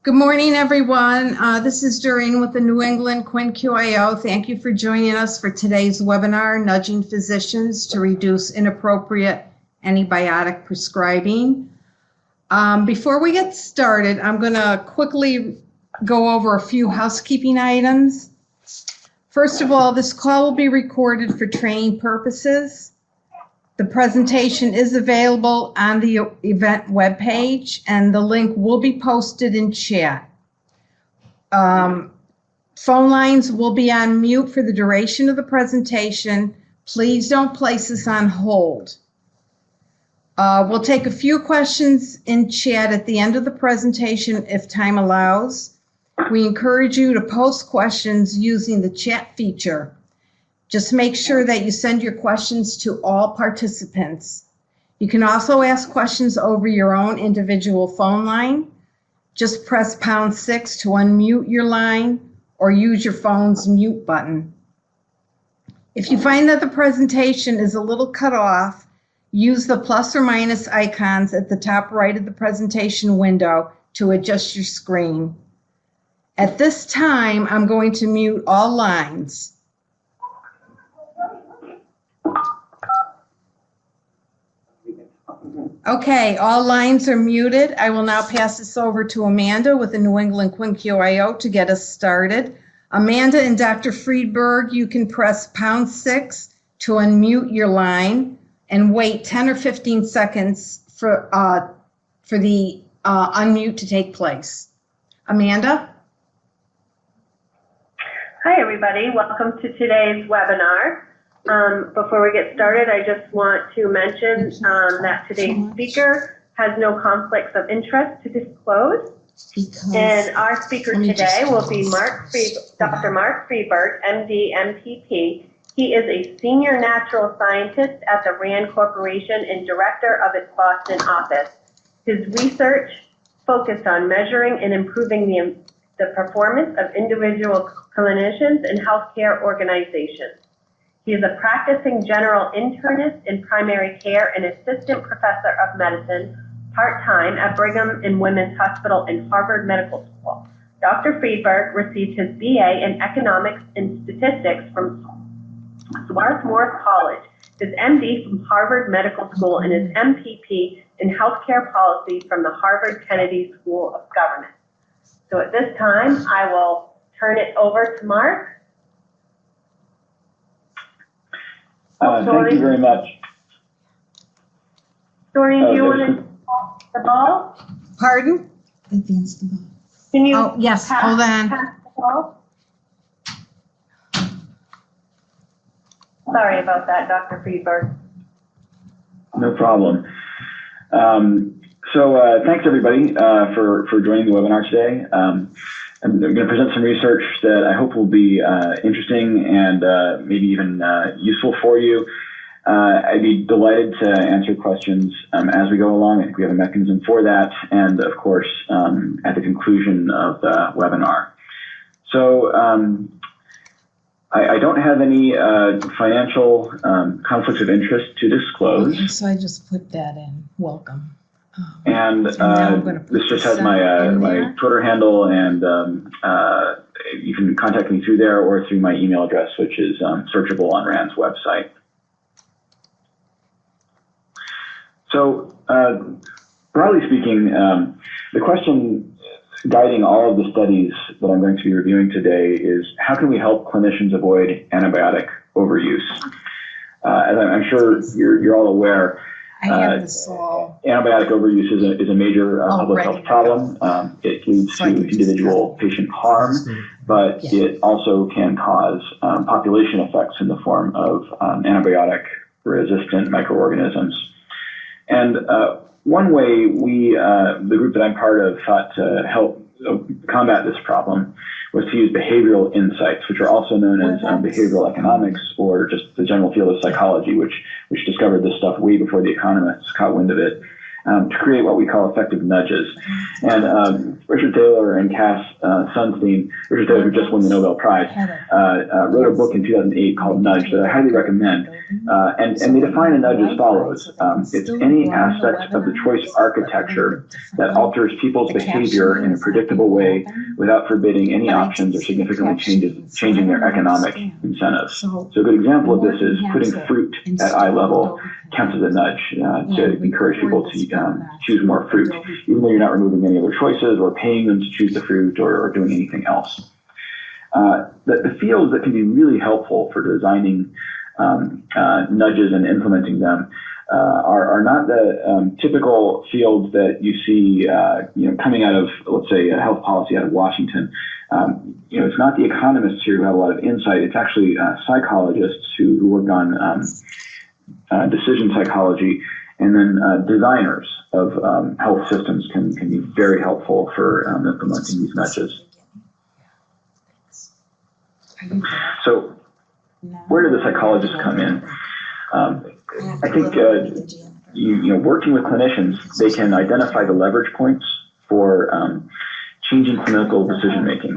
Good morning, everyone. This is Doreen with the New England QIN-QIO. Thank you for joining us for today's webinar, Nudging Physicians to Reduce Inappropriate Antibiotic Prescribing. Before we get started, I'm going to quickly go over a few housekeeping items. First of all, this call will be recorded for training purposes. The presentation is available on the event webpage, and the link will be posted in chat. Phone lines will be on mute for the duration of the presentation. Please don't place us on hold. We'll take a few questions in chat at the end of the presentation if time allows. We encourage you to post questions using the chat feature. Just make sure that you send your questions to all participants. You can also ask questions over your own individual phone line. Just press #6 to unmute your line or use your phone's mute button. If you find that the presentation is a little cut off, use the plus or minus icons at the top right of the presentation window to adjust your screen. At this time, I'm going to mute all lines. Okay, all lines are muted. I will now pass this over to Amanda with the New England QIN-QIO to get us started. Amanda and Dr. Friedberg, you can press #6 to unmute your line and wait 10 or 15 seconds for the unmute to take place. Amanda? Hi, everybody. Welcome to today's webinar. Before we get started, I just want to mention that today's speaker has no conflicts of interest to disclose. And our speaker today will be Dr. Mark Friedberg, MD, MPP. He is a senior natural scientist at the RAND Corporation and director of its Boston office. His research focused on measuring and improving the performance of individual clinicians and healthcare organizations. He is a practicing general internist in primary care and assistant professor of medicine, part-time at Brigham and Women's Hospital and Harvard Medical School. Dr. Friedberg received his BA in economics and statistics from Swarthmore College, his MD from Harvard Medical School, and his MPP in healthcare policy from the Harvard Kennedy School of Government. So at this time, I will turn it over to Mark. Thank you very much. Doreen, do you want to pass the ball? Pardon? Advance the ball. Can you yes, hold on. Pass the ball? Sorry about that, Dr. Friedberg. No problem. Thanks everybody for joining the webinar today. I'm going to present some research that I hope will be interesting and maybe even useful for you. I'd be delighted to answer questions as we go along. I think we have a mechanism for that, and of course at the conclusion of the webinar. So I don't have any financial conflicts of interest to disclose. Okay, so I just put that in. Welcome. And this just has my Twitter handle, and you can contact me through there or through my email address, which is searchable on RAND's website. So broadly speaking, the question guiding all of the studies that I'm going to be reviewing today is how can we help clinicians avoid antibiotic overuse? As I'm sure you're all aware, antibiotic overuse is a major public health problem. It leads to individual patient harm, but it also can cause population effects in the form of antibiotic-resistant microorganisms. And one way the group that I'm part of, thought to help combat this problem was to use behavioral insights, which are also known as behavioral economics, or just the general field of psychology, which discovered this stuff way before the economists caught wind of it. to create what we call effective nudges. And Richard Taylor and Cass Sunstein, Richard Taylor, who just won the Nobel Prize, wrote a book in 2008 called Nudge that I highly recommend. And they define a nudge as follows. It's any aspect of the choice architecture that alters people's behavior in a predictable way without forbidding any options or significantly changing their economic incentives. So a good example of this is putting fruit at eye level counts as a nudge to encourage people to choose more fruit, even though you're not removing any other choices or paying them to choose the fruit or doing anything else. The fields that can be really helpful for designing nudges and implementing them are not the typical fields that you see coming out of, let's say, a health policy out of Washington. It's not the economists here who have a lot of insight. It's actually psychologists who work on decision psychology, and then designers of health systems can be very helpful for implementing these nudges. So where do the psychologists come in? I think working with clinicians, they can identify the leverage points for changing clinical decision making.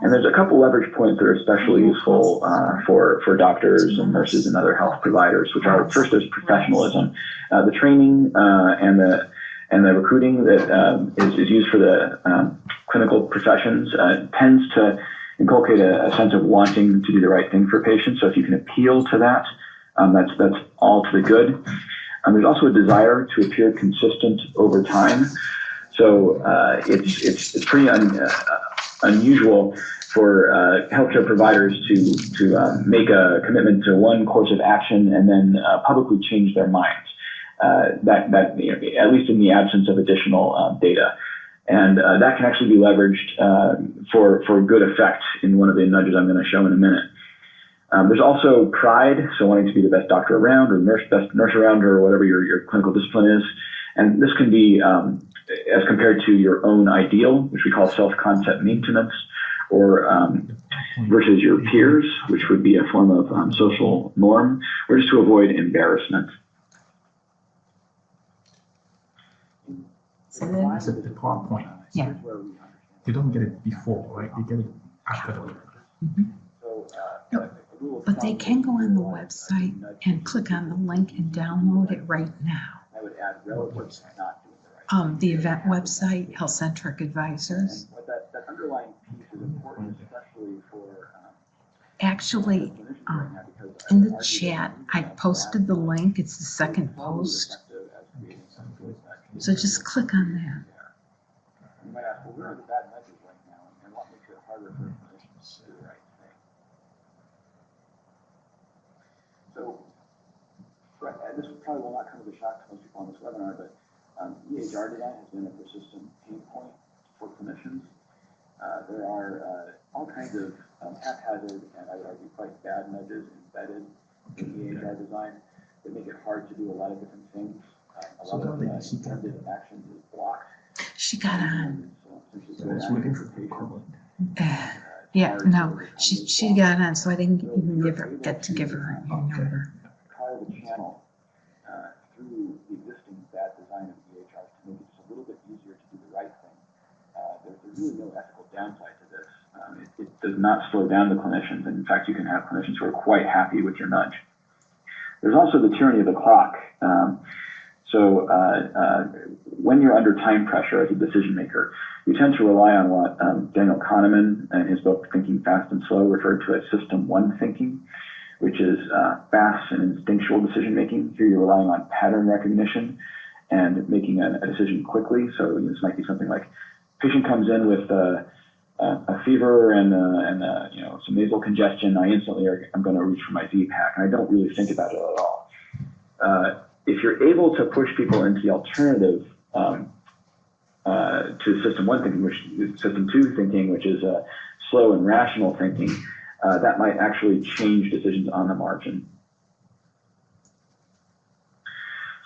And there's a couple leverage points that are especially useful for doctors and nurses and other health providers, which are, first, there's professionalism. The training and the recruiting that is used for the clinical professions tends to inculcate a sense of wanting to do the right thing for patients. So if you can appeal to that, that's all to the good. There's also a desire to appear consistent over time. So it's pretty unusual for healthcare providers to make a commitment to one course of action and then publicly change their minds. That at least in the absence of additional data. And that can actually be leveraged for good effect in one of the nudges I'm going to show in a minute. There's also pride, so wanting to be the best doctor around or best nurse around or whatever your clinical discipline is. And this can be as compared to your own ideal, which we call self-concept maintenance, or versus your peers, which would be a form of social norm, or just to avoid embarrassment. That's at the PowerPoint. Yeah. You don't get it before, right? You get it after the work. No, but they can go on the website and click on the link and download it right now. I would add relatives not doing the right. The event website, Health Centric Advisors. What that underlying piece is important, especially for Actually, in the chat, I posted the link. It's the second post. So just click on that. You might ask, well, where are the bad nudges right now, and what makes it harder for clinicians to do the right thing? So, this probably will not come as a shock to most people on this webinar, but EHR design has been a persistent pain point for clinicians. There are all kinds of haphazard and I would argue quite bad nudges embedded in EHR design that make it hard to do a lot of different things. A lot of intended actions is blocked. She got on. That's waiting for people. Yeah, no, she got on, so I didn't even get to give her your number. Carve a channel through the existing bad design of EHRs to make it just a little bit easier to do the right thing. There's really no ethical downside to this. It does not slow down the clinicians, and in fact, you can have clinicians who are quite happy with your nudge. There's also the tyranny of the clock. So when you're under time pressure as a decision maker, you tend to rely on what Daniel Kahneman in his book Thinking Fast and Slow referred to as System 1 thinking, which is fast and instinctual decision making. Here you're relying on pattern recognition and making a decision quickly. So this might be something like patient comes in with a fever and some nasal congestion. I instantly I'm going to reach for my Z-Pak, and I don't really think about it at all. If you're able to push people into the alternative to System 1 thinking, which is System 2 thinking, which is slow and rational thinking, that might actually change decisions on the margin.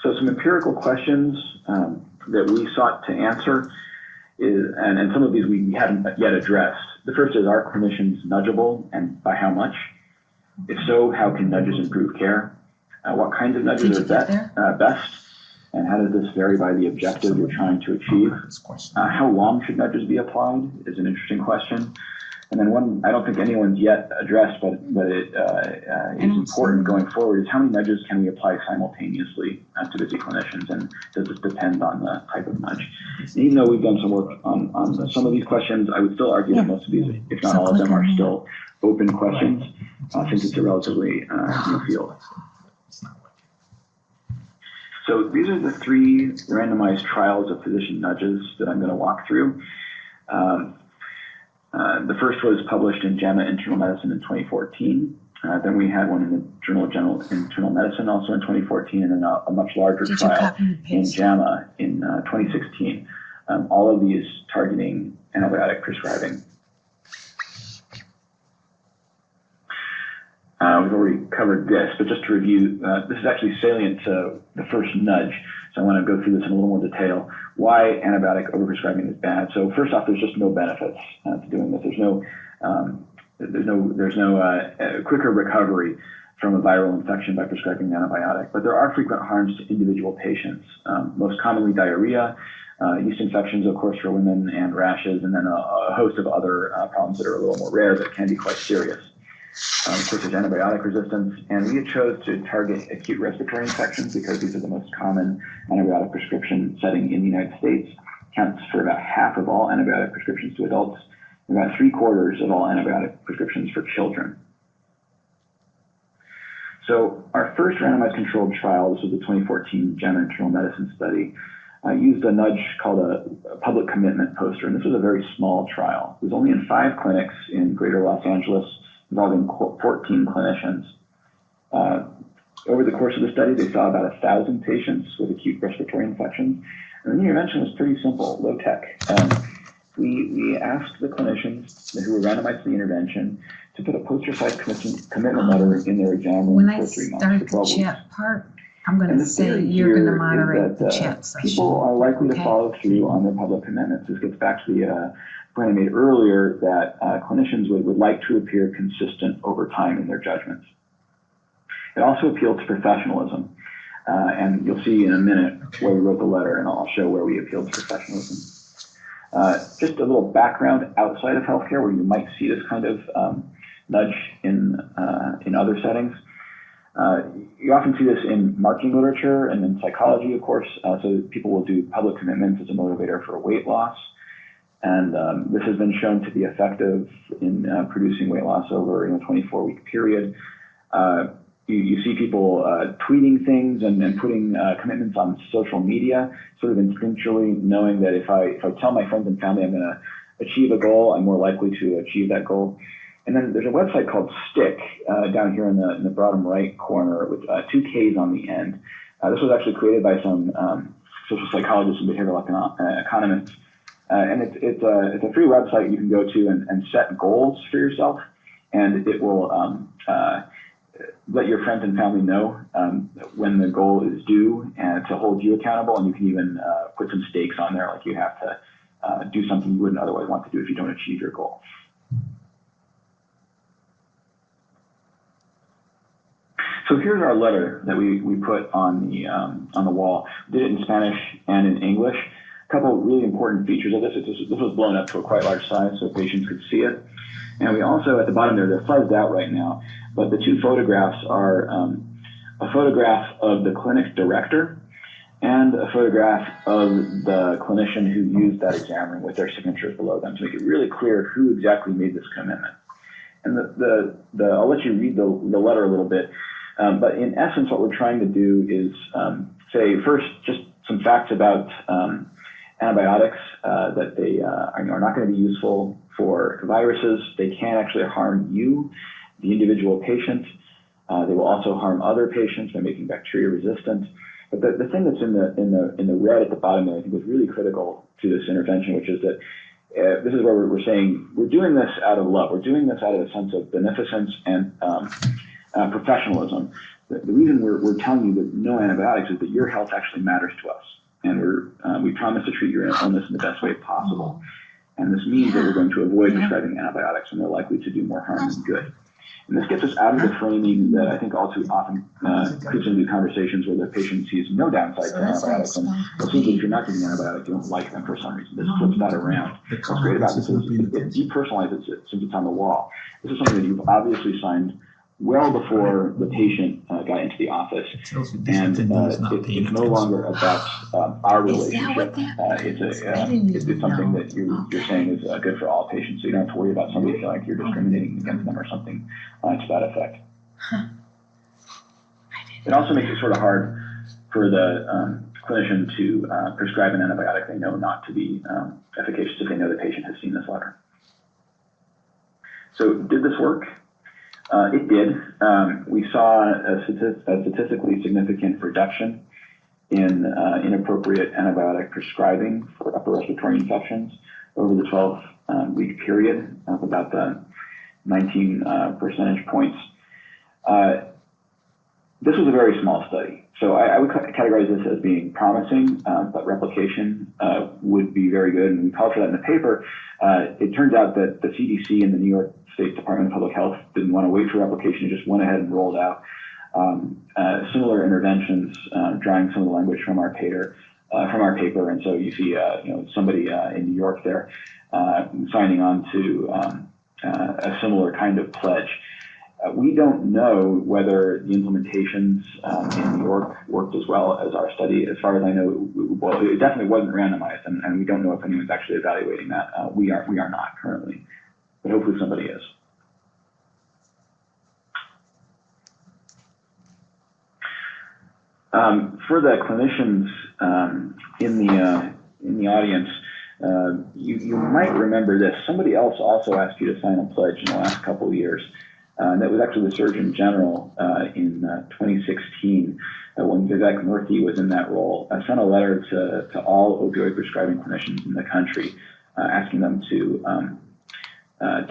So some empirical questions that we sought to answer is, and some of these we haven't yet addressed. The first is, are clinicians nudgeable, and by how much? If so, how can nudges improve care? What kinds of nudges are best? And how does this vary by the objective you're trying to achieve? How long should nudges be applied is an interesting question. And then one I don't think anyone's yet addressed, but it is important going forward, is how many nudges can we apply simultaneously to busy clinicians, and does this depend on the type of nudge? And even though we've done some work on some of these questions, I would still argue that most of these, if not all of them, are still open questions, since it's a relatively new field. So these are the 3 randomized trials of physician nudges that I'm going to walk through. The first was published in JAMA Internal Medicine in 2014. Then we had one in the Journal of General Internal Medicine also in 2014, and then a much larger trial in JAMA in 2016. All of these targeting antibiotic prescribing. We've already covered this, but just to review, this is actually salient to the first nudge. So I want to go through this in a little more detail. Why antibiotic overprescribing is bad. So first off, there's just no benefits to doing this. There's no quicker recovery from a viral infection by prescribing an antibiotic, but there are frequent harms to individual patients. Most commonly diarrhea, yeast infections, of course, for women, and rashes, and then a host of other problems that are a little more rare but can be quite serious. Of course, there's antibiotic resistance, and we chose to target acute respiratory infections because these are the most common antibiotic prescription setting in the United States. Counts for about half of all antibiotic prescriptions to adults, and about 3/4 of all antibiotic prescriptions for children. So our first randomized controlled trial, this was the 2014 JAMA Internal Medicine study, used a nudge called a public commitment poster, and this was a very small trial. It was only in 5 clinics in greater Los Angeles, involving 14 clinicians. Over the course of the study, they saw about 1,000 patients with acute respiratory infections. And the intervention was pretty simple, low tech. We asked the clinicians who were randomized to the intervention to put a poster-sized commitment letter in their exam room for 3 months. When I start the chat part, I'm going to say you're going to moderate the chat session. People are likely to follow through on their public commitments. This gets back to the point I made earlier that clinicians would like to appear consistent over time in their judgments. It also appealed to professionalism, and you'll see in a minute where we wrote the letter, and I'll show where we appealed to professionalism. Just a little background outside of healthcare where you might see this kind of nudge in other settings. You often see this in marketing literature and in psychology, of course. So people will do public commitments as a motivator for weight loss. And this has been shown to be effective in producing weight loss over a 24-week period. You see people tweeting things and putting commitments on social media, sort of instinctually knowing that if I tell my friends and family I'm going to achieve a goal, I'm more likely to achieve that goal. And then there's a website called Stick down here in the bottom right corner with 2 Ks on the end. This was actually created by some social psychologists and behavioral economists. And it's a free website you can go to and set goals for yourself, and it will let your friends and family know when the goal is due and to hold you accountable. And you can even put some stakes on there, like you have to do something you wouldn't otherwise want to do if you don't achieve your goal. So here's our letter that we put on the wall. We did it in Spanish and in English. A couple of really important features of this. This was blown up to a quite large size so patients could see it. And we also, at the bottom there, they're fuzzed out right now, but the 2 photographs are a photograph of the clinic director and a photograph of the clinician who used that exam room with their signatures below them to make it really clear who exactly made this commitment. And I'll let you read the letter a little bit, but in essence, what we're trying to do is say first just some facts about antibiotics, that they are not going to be useful for viruses. They can actually harm you, the individual patient. They will also harm other patients by making bacteria resistant. But the thing that's in the red at the bottom there, I think, was really critical to this intervention, which is that this is where we're saying we're doing this out of love. We're doing this out of a sense of beneficence and professionalism. The reason we're telling you that no antibiotics is that your health actually matters to us. And we promise to treat your illness in the best way possible. And this means that we're going to avoid prescribing antibiotics, and they're likely to do more harm than good. And this gets us out of the framing that I think all too often creeps into conversations where the patient sees no downside to antibiotics. And simply, if you're not giving antibiotics, you don't like them for some reason. This flips that around. What's great about this is it depersonalizes it since it's on the wall. This is something that you've obviously signed well before the patient got into the office, and it's no longer about our relationship. It's something that you're saying is good for all patients, so you don't have to worry about somebody feeling like you're discriminating against them or something to that effect. It also makes it sort of hard for the clinician to prescribe an antibiotic they know not to be efficacious if they know the patient has seen this letter. So did this work? It did. We saw a statistically significant reduction in inappropriate antibiotic prescribing for upper respiratory infections over the 12-week period of about the 19 percentage points. This was a very small study, so I would categorize this as being promising, but replication would be very good, and we called for that in the paper. It turns out that the CDC and the New York State Department of Public Health didn't want to wait for replication, just went ahead and rolled out similar interventions, drawing some of the language from our paper, and so you see somebody in New York there signing on to a similar kind of pledge. We don't know whether the implementations in New York worked as well as our study. As far as I know, it definitely wasn't randomized, and we don't know if anyone's actually evaluating that. We are not currently, but hopefully somebody is. For the clinicians in the audience, you might remember this. Somebody else also asked you to sign a pledge in the last couple of years. And that was actually the Surgeon General in 2016, when Vivek Murthy was in that role. I sent a letter to all opioid prescribing clinicians in the country asking them to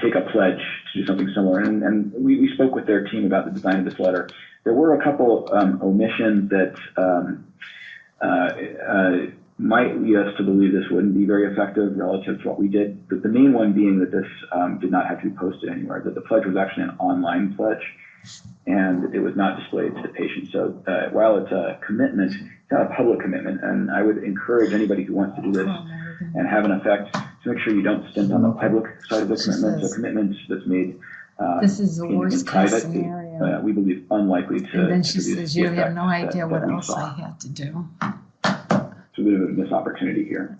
take a pledge to do something similar. And we spoke with their team about the design of this letter. There were a couple omissions that might lead us to believe this wouldn't be very effective relative to what we did. But the main one being that this did not have to be posted anywhere, that the pledge was actually an online pledge, and it was not displayed to the patient. So while it's a commitment, it's not a public commitment, and I would encourage anybody who wants to do this and have an effect to make sure you don't stint on the public side of the commitment. So commitment that's made this is the worst case scenario. We believe unlikely to. And then she says, "You have no idea what else I had to do." So a bit of a missed opportunity here.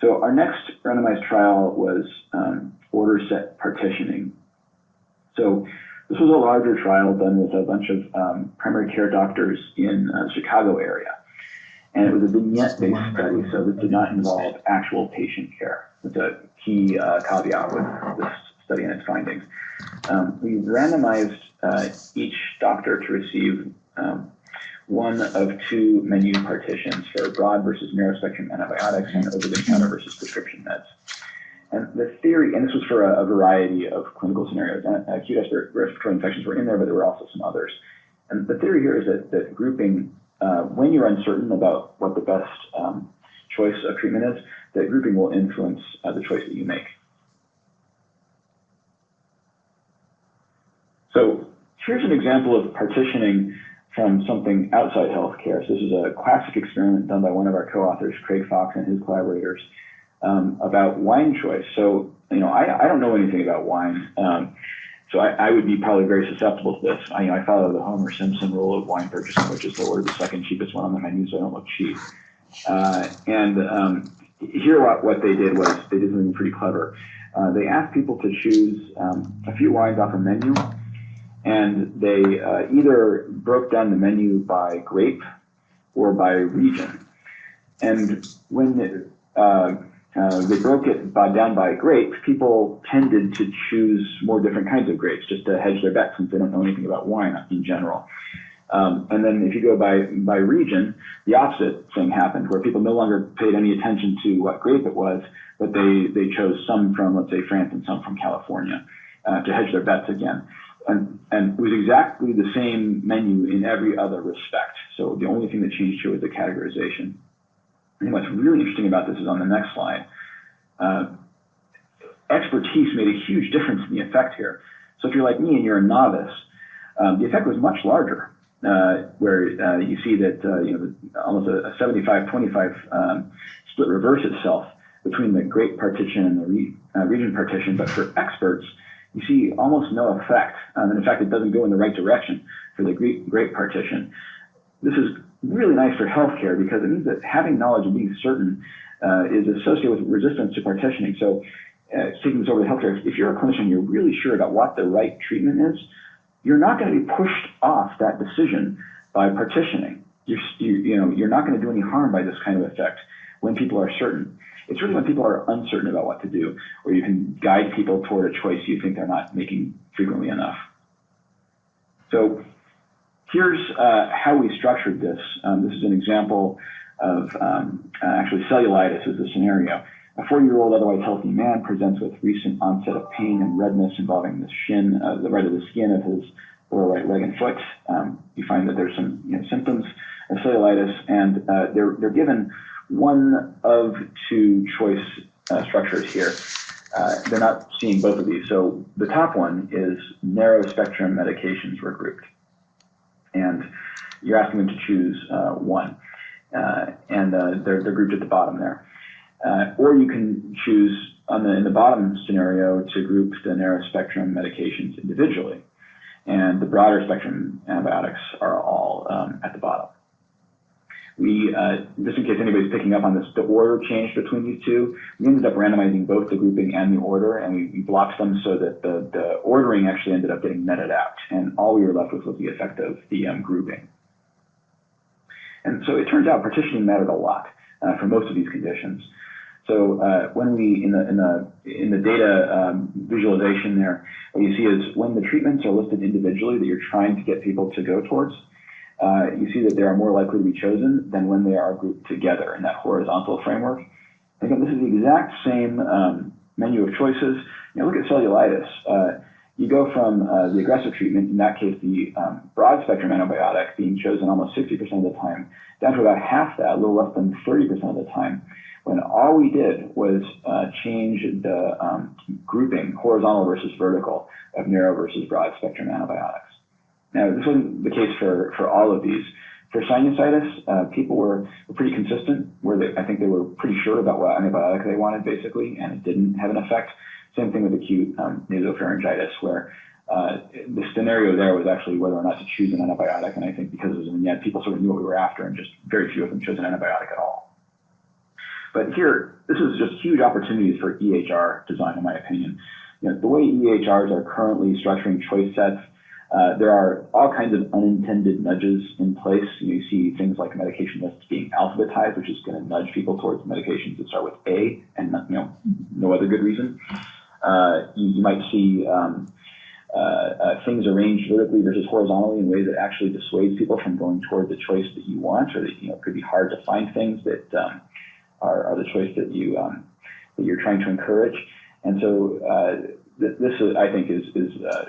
So our next randomized trial was order set partitioning. So this was a larger trial done with a bunch of primary care doctors in the Chicago area. And it was a vignette-based study, so this did not involve actual patient care. That's a key caveat with this study and its findings. We randomized each doctor to receive one of two menu partitions for broad versus narrow spectrum antibiotics and over-the-counter versus prescription meds. And the theory, and this was for a variety of clinical scenarios, acute respiratory infections were in there, but there were also some others. And the theory here is that grouping, when you're uncertain about what the best choice of treatment is, that grouping will influence the choice that you make. So here's an example of partitioning from something outside healthcare. So this is a classic experiment done by one of our co-authors, Craig Fox, and his collaborators about wine choice. So, I don't know anything about wine, so I would be probably very susceptible to this. I follow the Homer Simpson rule of wine purchasing, which is to order the second cheapest one on the menu so I don't look cheap. Here what they did was they did something pretty clever. They asked people to choose a few wines off a menu, and they either broke down the menu by grape or by region. And when they broke it down by grape, people tended to choose more different kinds of grapes just to hedge their bets since they don't know anything about wine in general. And then if you go by region, the opposite thing happened, where people no longer paid any attention to what grape it was, but they chose some from, let's say, France and some from California to hedge their bets again. And it was exactly the same menu in every other respect. So the only thing that changed here was the categorization. And what's really interesting about this is on the next slide. Expertise made a huge difference in the effect here. So if you're like me and you're a novice, the effect was much larger, where you see that almost a 75-25 split reverse itself between the great partition and the region partition. But for experts, you see almost no effect. And in fact, it doesn't go in the right direction for the great partition. This is really nice for healthcare because it means that having knowledge and being certain is associated with resistance to partitioning. So taking this over to healthcare, if you're a clinician, you're really sure about what the right treatment is, you're not going to be pushed off that decision by partitioning. You're not going to do any harm by this kind of effect when people are certain. It's really when people are uncertain about what to do, or you can guide people toward a choice you think they're not making frequently enough. So here's how we structured this. This is an example of actually cellulitis as a scenario. A 40-year-old otherwise healthy man presents with recent onset of pain and redness involving the shin, the right of the skin of his lower right leg and foot. You find that there's some symptoms of cellulitis, and they're given one of two choice structures here. They're not seeing both of these. So the top one is narrow spectrum medications were grouped, and you're asking them to choose one, and they're grouped at the bottom there. Or you can choose in the bottom scenario to group the narrow spectrum medications individually, and the broader spectrum antibiotics are all at the bottom. We, just in case anybody's picking up on this, the order changed between these two. We ended up randomizing both the grouping and the order, and we blocked them so that the ordering actually ended up getting netted out, and all we were left with was the effect of the grouping. And so it turns out partitioning mattered a lot for most of these conditions. So when we, in the data visualization there, what you see is when the treatments are listed individually that you're trying to get people to go towards, you see that they are more likely to be chosen than when they are grouped together in that horizontal framework. Again, this is the exact same menu of choices. Look at cellulitis. You go from the aggressive treatment, in that case the broad spectrum antibiotic being chosen almost 60% of the time, down to about half that, a little less than 30% of the time, when all we did was change the grouping, horizontal versus vertical, of narrow versus broad spectrum antibiotics. Now, this wasn't the case for all of these. For sinusitis, people were pretty consistent, I think they were pretty sure about what antibiotic they wanted, basically, and it didn't have an effect. Same thing with acute nasopharyngitis, where the scenario there was actually whether or not to choose an antibiotic, and I think because it was a vignette, people sort of knew what we were after, and just very few of them chose an antibiotic at all. But here, this is just huge opportunities for EHR design, in my opinion. The way EHRs are currently structuring choice sets, there are all kinds of unintended nudges in place. You see things like medication lists being alphabetized, which is going to nudge people towards medications that start with A and no other good reason. You might see things arranged vertically versus horizontally in ways that actually dissuades people from going toward the choice that you want, or that it could be hard to find things that are the choice that you're trying to encourage. And so this I think is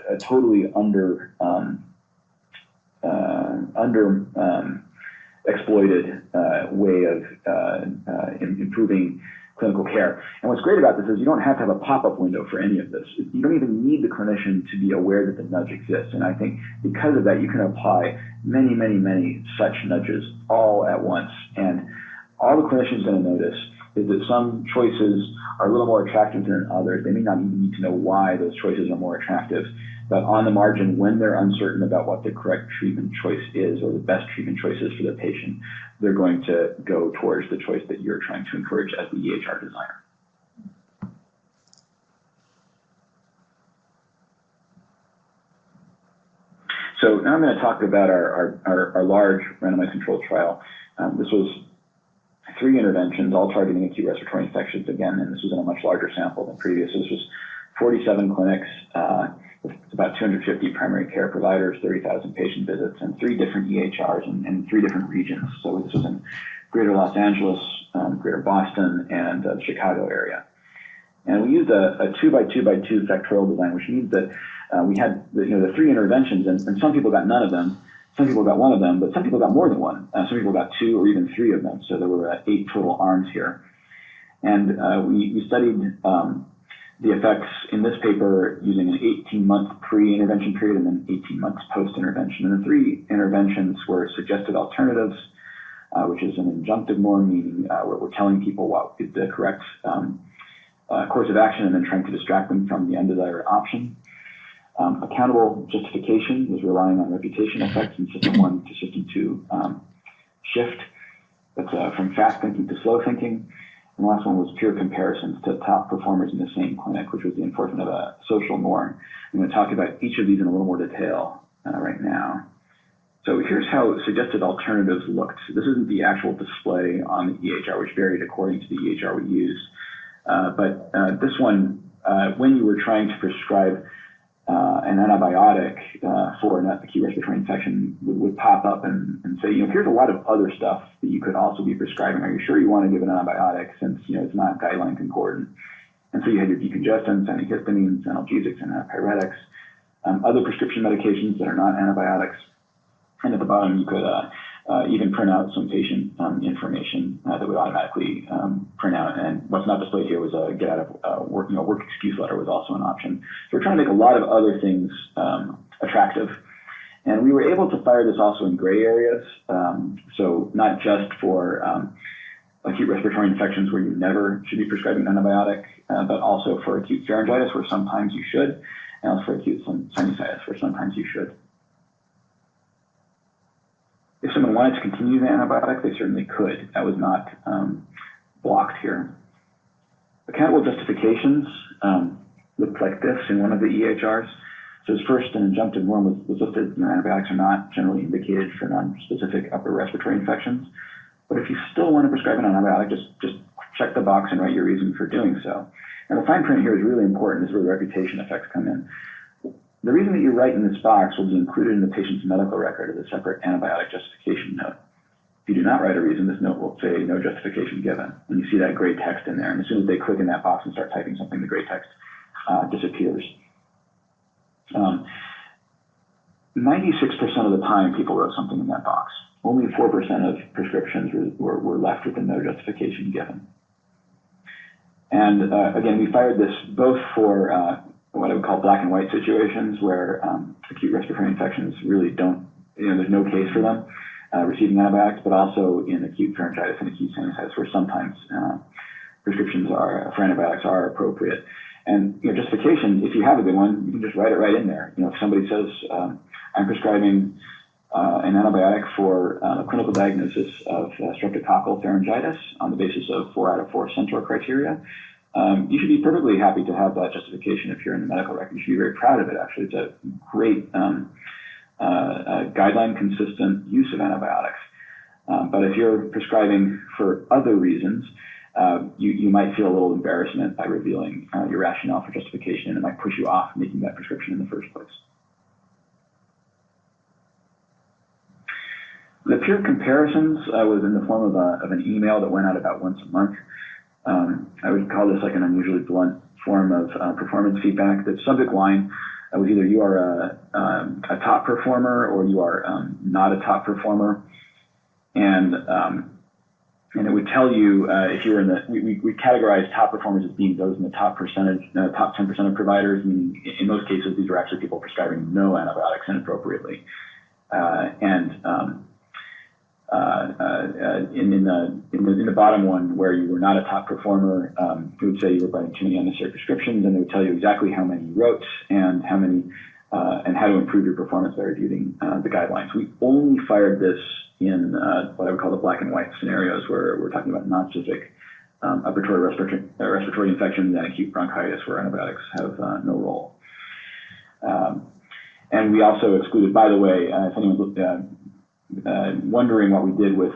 a totally exploited way of improving clinical care. And what's great about this is you don't have to have a pop-up window for any of this. You don't even need the clinician to be aware that the nudge exists. And I think because of that, you can apply many, many, many such nudges all at once. And all the clinician's going to notice is that some choices are a little more attractive than others. They may not even need to know why those choices are more attractive. But on the margin, when they're uncertain about what the correct treatment choice is or the best treatment choice is for the patient, they're going to go towards the choice that you're trying to encourage as the EHR designer. So now I'm going to talk about our large randomized controlled trial. This was 3 interventions, all targeting acute respiratory infections again, and this was in a much larger sample than previous. This was 47 clinics, with about 250 primary care providers, 30,000 patient visits, and 3 different EHRs in 3 different regions. So this was in Greater Los Angeles, Greater Boston, and the Chicago area. And we used a 2x2x2 factorial design, which means that we had the 3 interventions, and some people got none of them. Some people got 1 of them, but some people got more than 1. Some people got 2 or even 3 of them. So there were 8 total arms here. And we studied the effects in this paper using an 18-month pre-intervention period and then 18 months post-intervention. And the 3 interventions were suggested alternatives, which is an injunctive norm, meaning where we're telling people what is the correct course of action and then trying to distract them from the undesired option. Accountable justification was relying on reputation effects in system 1 to system 2 shift. That's from fast thinking to slow thinking. And the last one was peer comparisons to top performers in the same clinic, which was the enforcement of a social norm. I'm going to talk about each of these in a little more detail right now. So here's how suggested alternatives looked. This isn't the actual display on the EHR, which varied according to the EHR we used. But this one, when you were trying to prescribe an antibiotic for an acute respiratory infection, would pop up and say, here's a lot of other stuff that you could also be prescribing. Are you sure you want to give an antibiotic since, it's not guideline concordant? And so you had your decongestants, antihistamines, analgesics, and antipyretics, other prescription medications that are not antibiotics. And at the bottom, you could even print out some patient information that would automatically print out. And what's not displayed here was a get out of work excuse letter was also an option. So we're trying to make a lot of other things attractive. And we were able to fire this also in gray areas. So not just for acute respiratory infections where you never should be prescribing an antibiotic, but also for acute pharyngitis where sometimes you should, and also for acute sinusitis where sometimes you should. If someone wanted to continue the antibiotic, they certainly could. That was not blocked here. Accountable justifications looked like this in one of the EHRs. So first, an injunctive norm was listed. Antibiotics are not generally indicated for non-specific upper respiratory infections. But if you still want to prescribe an antibiotic, just check the box and write your reason for doing so. And the fine print here is really important. This is where the reputation effects come in. The reason that you write in this box will be included in the patient's medical record as a separate antibiotic justification note. If you do not write a reason, this note will say no justification given. And you see that gray text in there. And as soon as they click in that box and start typing something, the gray text disappears. 96% of the time, people wrote something in that box. Only 4% of prescriptions were left with a no justification given. And again, we fired this both for what I would call black and white situations where acute respiratory infections really don't, there's no case for them receiving antibiotics, but also in acute pharyngitis and acute sinusitis where sometimes prescriptions for antibiotics are appropriate. And justification, if you have a good one, you can just write it right in there. If somebody says, I'm prescribing an antibiotic for a clinical diagnosis of streptococcal pharyngitis on the basis of 4 out of 4 Centaur criteria, you should be perfectly happy to have that justification if you're in the medical record. You should be very proud of it, actually. It's a great guideline-consistent use of antibiotics. But if you're prescribing for other reasons, you might feel a little embarrassment by revealing your rationale for justification, and it might push you off making that prescription in the first place. The peer comparisons was in the form of an email that went out about once a month. I would call this like an unusually blunt form of performance feedback. The subject line was either you are a top performer or you are not a top performer, and it would tell you if you're in the. We categorize top performers as being those in the top percentage, top 10% of providers. Meaning, in most cases, these are actually people prescribing no antibiotics inappropriately, in the bottom one, where you were not a top performer, it would say you were writing too many unnecessary prescriptions, and it would tell you exactly how many you wrote and how many and how to improve your performance by reviewing the guidelines. We only fired this in what I would call the black and white scenarios, where we're talking about non-specific upper respiratory infections and acute bronchitis, where antibiotics have no role. And we also excluded, by the way, if anyone looked wondering what we did with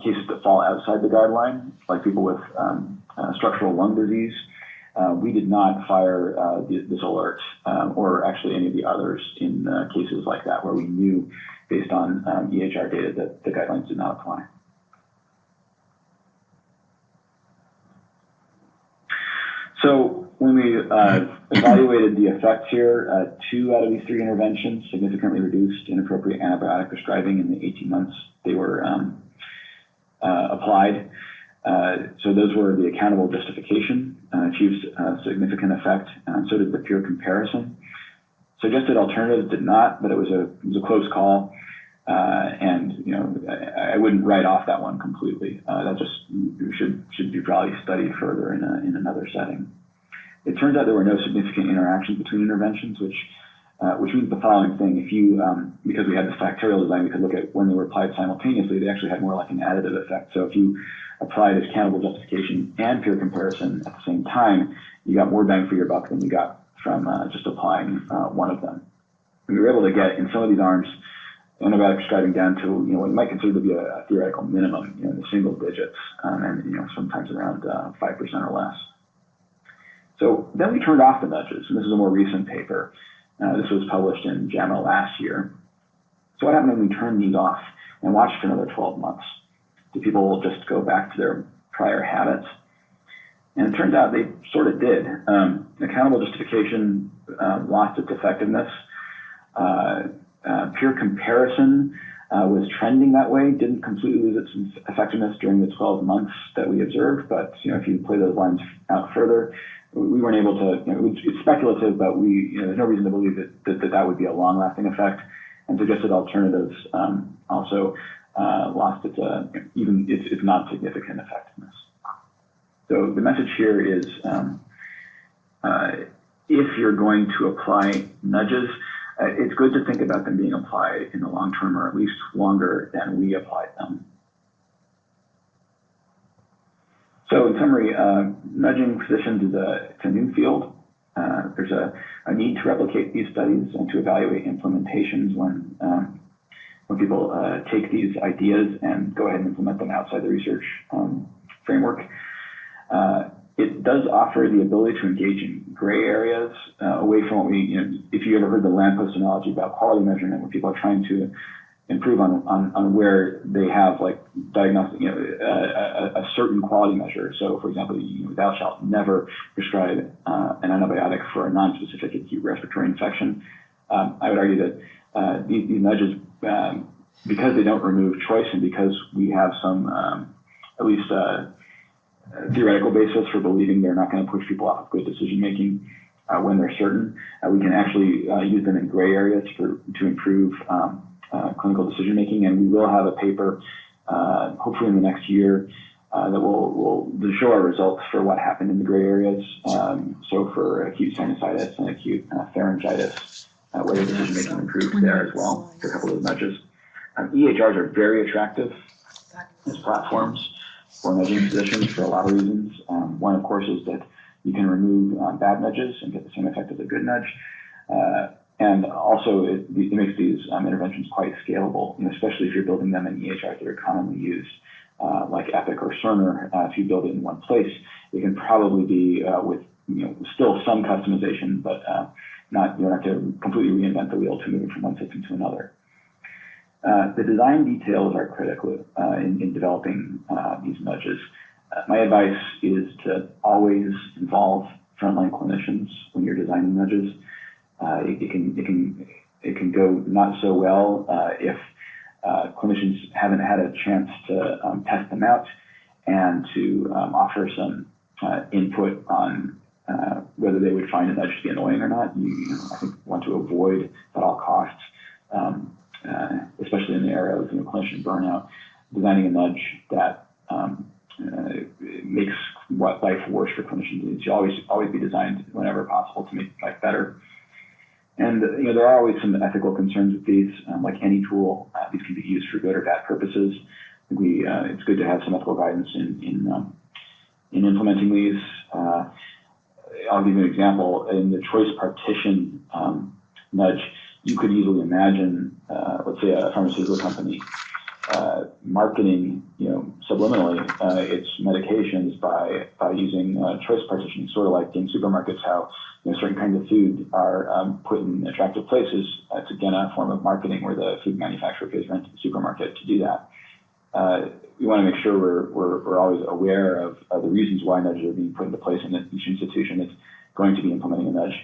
cases that fall outside the guideline, like people with structural lung disease, we did not fire this alert or actually any of the others in cases like that where we knew based on EHR data that the guidelines did not apply. So when we evaluated the effects here, 2 out of these 3 interventions significantly reduced inappropriate antibiotic prescribing in the 18 months they were applied. So those were the accountable justification, achieved significant effect, and so did the peer comparison. Suggested alternatives did not, but it was a close call, and I wouldn't write off that one completely. That just should be probably studied further in another setting. It turns out there were no significant interactions between interventions, which means the following thing: if you, because we had this factorial design, we could look at when they were applied simultaneously, they actually had more like an additive effect. So if you applied as accountable justification and peer comparison at the same time, you got more bang for your buck than you got from just applying one of them. We were able to get, in some of these arms, antibiotic prescribing down to what you might consider to be a theoretical minimum, in the single digits, and sometimes around 5% or less. So then we turned off the nudges, and this is a more recent paper. This was published in JAMA last year. So what happened when we turned these off and watched for another 12 months? Do people just go back to their prior habits? And it turns out they sort of did. Accountable justification lost its effectiveness. Peer comparison was trending that way, didn't completely lose its effectiveness during the 12 months that we observed. But if you play those lines out further, we weren't able to. It's speculative, but there's no reason to believe that would be a long-lasting effect. And suggested alternatives also lost its its non-significant effectiveness. So the message here is, if you're going to apply nudges, it's good to think about them being applied in the long term, or at least longer than we applied them. So in summary, nudging physicians is a new field. There's a need to replicate these studies and to evaluate implementations when people take these ideas and go ahead and implement them outside the research framework. It does offer the ability to engage in gray areas away from what if you ever heard the lamppost analogy about quality measurement, where people are trying to improve on where they have diagnostic, a certain quality measure. So for example, thou shalt never prescribe an antibiotic for a non-specific acute respiratory infection. I would argue that these nudges, because they don't remove choice and because we have some, at least theoretical basis for believing they're not going to push people off of good decision making when they're certain, we can actually use them in gray areas to improve clinical decision making. And we will have a paper, hopefully in the next year, that will show our results for what happened in the gray areas. So for acute sinusitis and acute pharyngitis, whether decision making improved there as well for a couple of those nudges. EHRs are very attractive as platforms for nudging physicians for a lot of reasons. One, of course, is that you can remove bad nudges and get the same effect as a good nudge. And also, it makes these interventions quite scalable, especially if you're building them in EHRs that are commonly used, like Epic or Cerner. If you build it in one place, it can probably be with still some customization, but you don't have to completely reinvent the wheel to move from one system to another. The design details are critical in developing these nudges. My advice is to always involve frontline clinicians when you're designing nudges. It can go not so well if clinicians haven't had a chance to test them out and to offer some input on whether they would find a nudge to be annoying or not. I think want to avoid at all costs, especially in the era of clinician burnout, designing a nudge that makes life worse for clinicians. It should always be designed whenever possible to make life better. And there are always some ethical concerns with these. Like any tool, these can be used for good or bad purposes. It's good to have some ethical guidance in implementing these. I'll give you an example. In the choice partition nudge, you could easily imagine, let's say, a pharmaceutical company marketing, subliminally its medications by using choice partitioning, sort of like in supermarkets, how certain kinds of food are put in attractive places. It's again a form of marketing where the food manufacturer pays rent to the supermarket to do that. We want to make sure we're always aware of the reasons why nudges are being put into place, and that each institution that's going to be implementing a nudge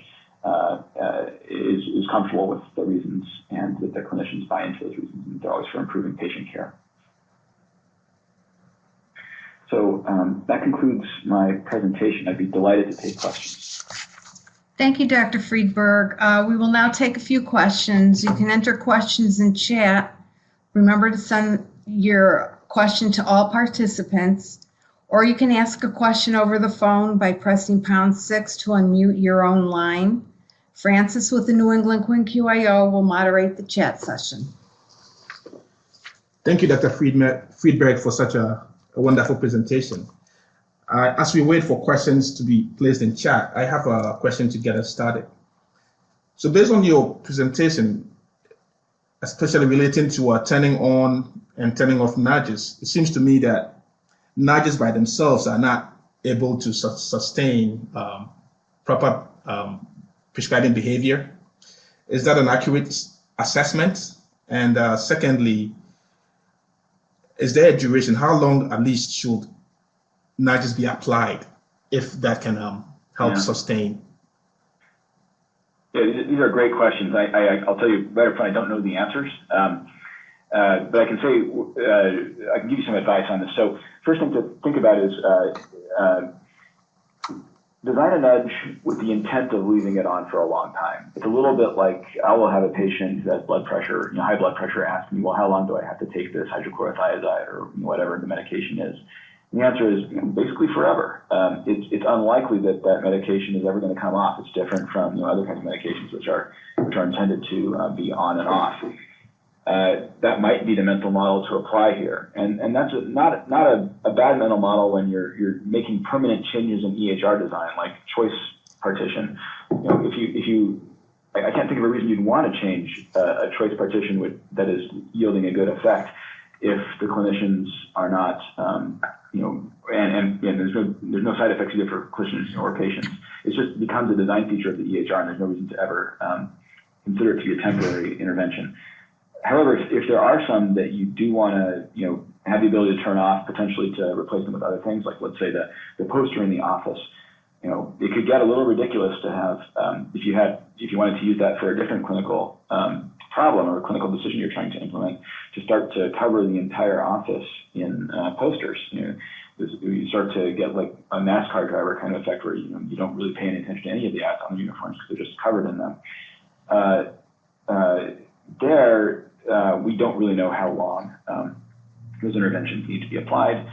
is comfortable with the reasons, and that their clinicians buy into those reasons, and they're always for improving patient care. So that concludes my presentation. I'd be delighted to take questions. Thank you, Dr. Friedberg. We will now take a few questions. You can enter questions in chat. Remember to send your question to all participants, or you can ask a question over the phone by pressing #6 to unmute your own line. Francis with the New England QIN-QIO will moderate the chat session. Thank you, Dr. Friedberg, for such a wonderful presentation. As we wait for questions to be placed in chat, I have a question to get us started. So based on your presentation, especially relating to turning on and turning off nudges, it seems to me that nudges by themselves are not able to sustain proper prescribing behavior. Is that an accurate assessment? And secondly, is there a duration? How long at least should nudges be applied if that can help sustain? Yeah, these are great questions. I'll tell you right up front, I don't know the answers, but I can say, I can give you some advice on this. So first thing to think about is design a nudge with the intent of leaving it on for a long time. It's a little bit like I will have a patient who has blood pressure, high blood pressure, ask me, well, how long do I have to take this hydrochlorothiazide or whatever the medication is? And the answer is basically forever. It's unlikely that that medication is ever going to come off. It's different from other kinds of medications which are intended to be on and off. That might be the mental model to apply here, and that's not a bad mental model when you're making permanent changes in EHR design, like choice partition. If you I can't think of a reason you'd want to change a choice partition that is yielding a good effect if the clinicians are not, and there's no side effects either for clinicians or patients. It just becomes a design feature of the EHR, and there's no reason to ever consider it to be a temporary intervention. However, if there are some that you do want to, have the ability to turn off, potentially to replace them with other things, like let's say the poster in the office, it could get a little ridiculous to have, if you wanted to use that for a different clinical problem or a clinical decision you're trying to implement, to start to cover the entire office in posters. You start to get like a NASCAR driver kind of effect where you don't really pay any attention to any of the ads on the uniforms because they're just covered in them. We don't really know how long those interventions need to be applied.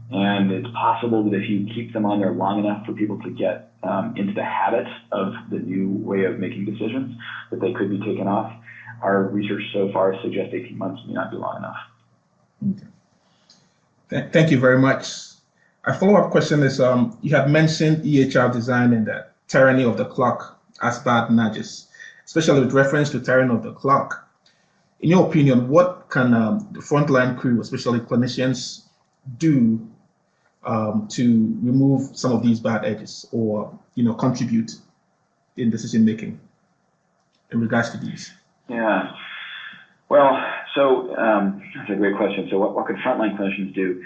And it's possible that if you keep them on there long enough for people to get into the habit of the new way of making decisions, that they could be taken off. Our research so far suggests 18 months may not be long enough. Okay. Thank you very much. A follow-up question is, you have mentioned EHR design and the tyranny of the clock as bad nudges, especially with reference to tyranny of the clock. In your opinion, what can the frontline crew, especially clinicians, do to remove some of these bad edges or contribute in decision making in regards to these? Yeah, well, so that's a great question. So what could frontline clinicians do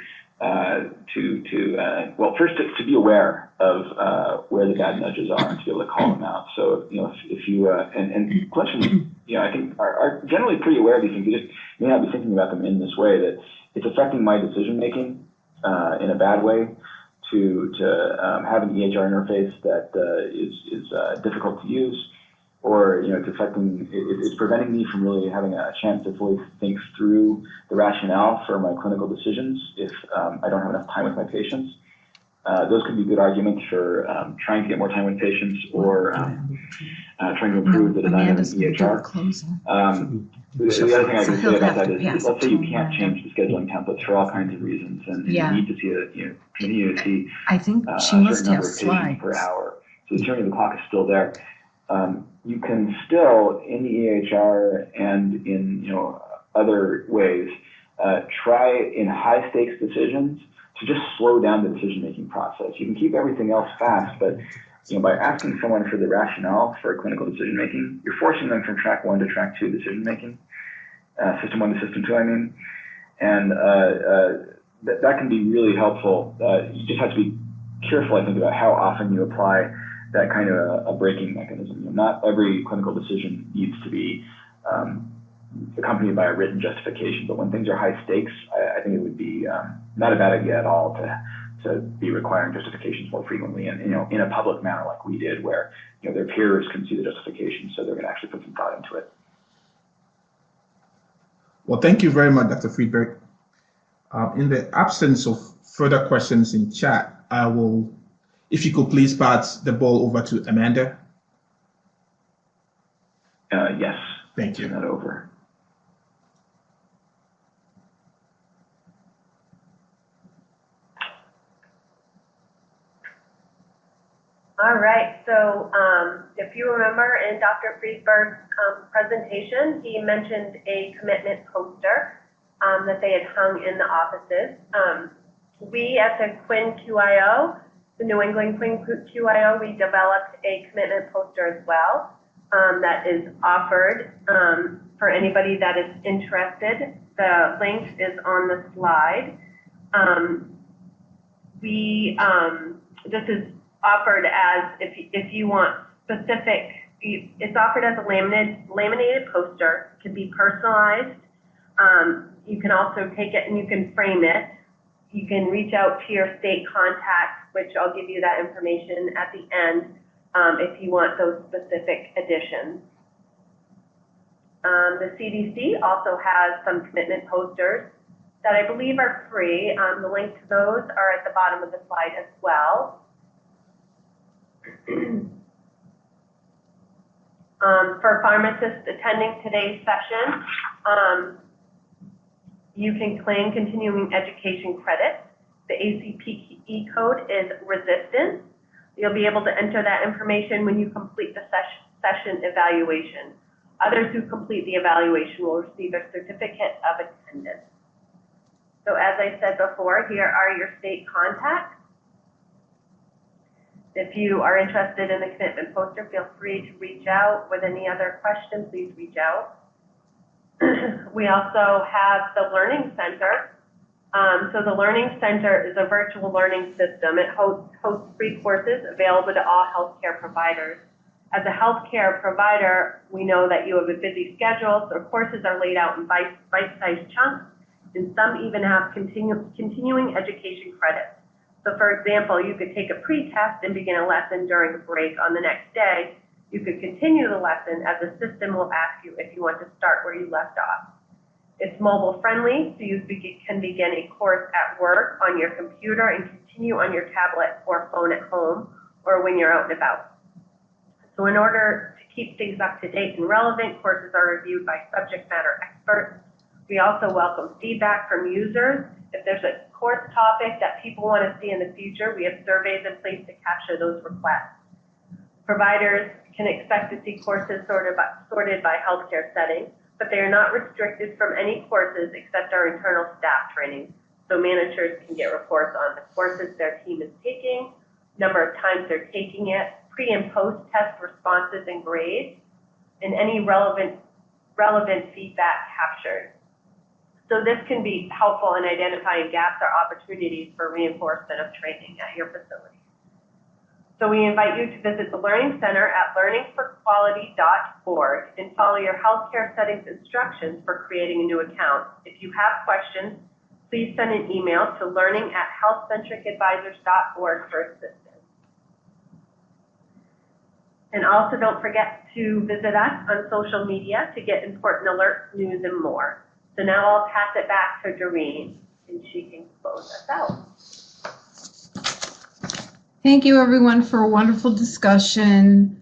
well, first to be aware of where the bad nudges are and to be able to call them out. So if you and clinicians, I think are generally pretty aware of these things. You just may not be thinking about them in this way, that it's affecting my decision making in a bad way. To have an EHR interface that is difficult to use, or it's preventing me from really having a chance to fully think through the rationale for my clinical decisions if I don't have enough time with my patients. Those could be good arguments for trying to get more time with patients or trying to improve the design of an EHR. The other thing I can say about that is, let's say you can't change the scheduling templates for all kinds of reasons, and you need to see continue to see I think she must have slides per hour. So the tyranny of the clock is still there. You can still, in the EHR and in other ways, try in high stakes decisions to just slow down the decision-making process. You can keep everything else fast, but by asking someone for the rationale for clinical decision-making, you're forcing them from track 1 to track 2 decision-making, system 1 to system 2, I mean. And that can be really helpful. You just have to be careful, I think, about how often you apply that kind of a braking mechanism. Not every clinical decision needs to be accompanied by a written justification, but when things are high stakes, I think it would be not a bad idea at all to to be requiring justifications more frequently, and in a public manner like we did, where their peers can see the justification, so they're going to actually put some thought into it. Well, thank you very much, Dr. Friedberg. In the absence of further questions in chat, I will, if you could please pass the ball over to Amanda. Yes. Thank you. Turn that over. All right, so if you remember in Dr. Friedberg's presentation, he mentioned a commitment poster that they had hung in the offices. We at the QIN-QIO, the New England QIN-QIO, we developed a commitment poster as well that is offered for anybody that is interested. The link is on the slide. This is offered as, if you want specific, it's offered as a laminated poster. It can be personalized. You can also take it and you can frame it. You can reach out to your state contacts, which I'll give you that information at the end if you want those specific additions. The CDC also has some commitment posters that I believe are free. The link to those are at the bottom of the slide as well. For pharmacists attending today's session, you can claim continuing education credit. The ACPE code is resistance. You'll be able to enter that information when you complete the session evaluation. Others who complete the evaluation will receive a certificate of attendance. So as I said before, here are your state contacts. If you are interested in the commitment poster, feel free to reach out. With any other questions, please reach out. We also have the Learning Center. So the Learning Center is a virtual learning system. It hosts free courses available to all healthcare providers. As a healthcare provider, we know that you have a busy schedule, so courses are laid out in bite-sized chunks, and some even have continuing education credits. So for example, you could take a pre-test and begin a lesson during a break on the next day. You could continue the lesson as the system will ask you if you want to start where you left off. It's mobile friendly, so you can begin a course at work on your computer and continue on your tablet or phone at home or when you're out and about. So in order to keep things up to date and relevant, courses are reviewed by subject matter experts. We also welcome feedback from users. If there's a course topic that people want to see in the future, we have surveys in place to capture those requests. Providers can expect to see courses sorted by healthcare setting, but they are not restricted from any courses except our internal staff training. So managers can get reports on the courses their team is taking, number of times they're taking it, pre and post test responses and grades, and any relevant feedback captured. So this can be helpful in identifying gaps or opportunities for reinforcement of training at your facility. So we invite you to visit the Learning Center at learningforquality.org and follow your healthcare settings instructions for creating a new account. If you have questions, please send an email to learning@healthcentricadvisors.org for assistance. And also don't forget to visit us on social media to get important alerts, news, and more. So now I'll pass it back to Doreen, and she can close us out. Thank you, everyone, for a wonderful discussion.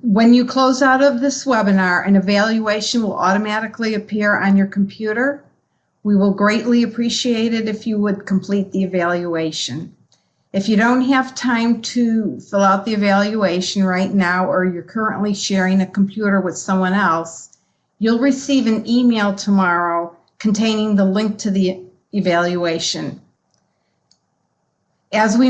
When you close out of this webinar, an evaluation will automatically appear on your computer. We will greatly appreciate it if you would complete the evaluation. If you don't have time to fill out the evaluation right now, or you're currently sharing a computer with someone else, you'll receive an email tomorrow containing the link to the evaluation. As we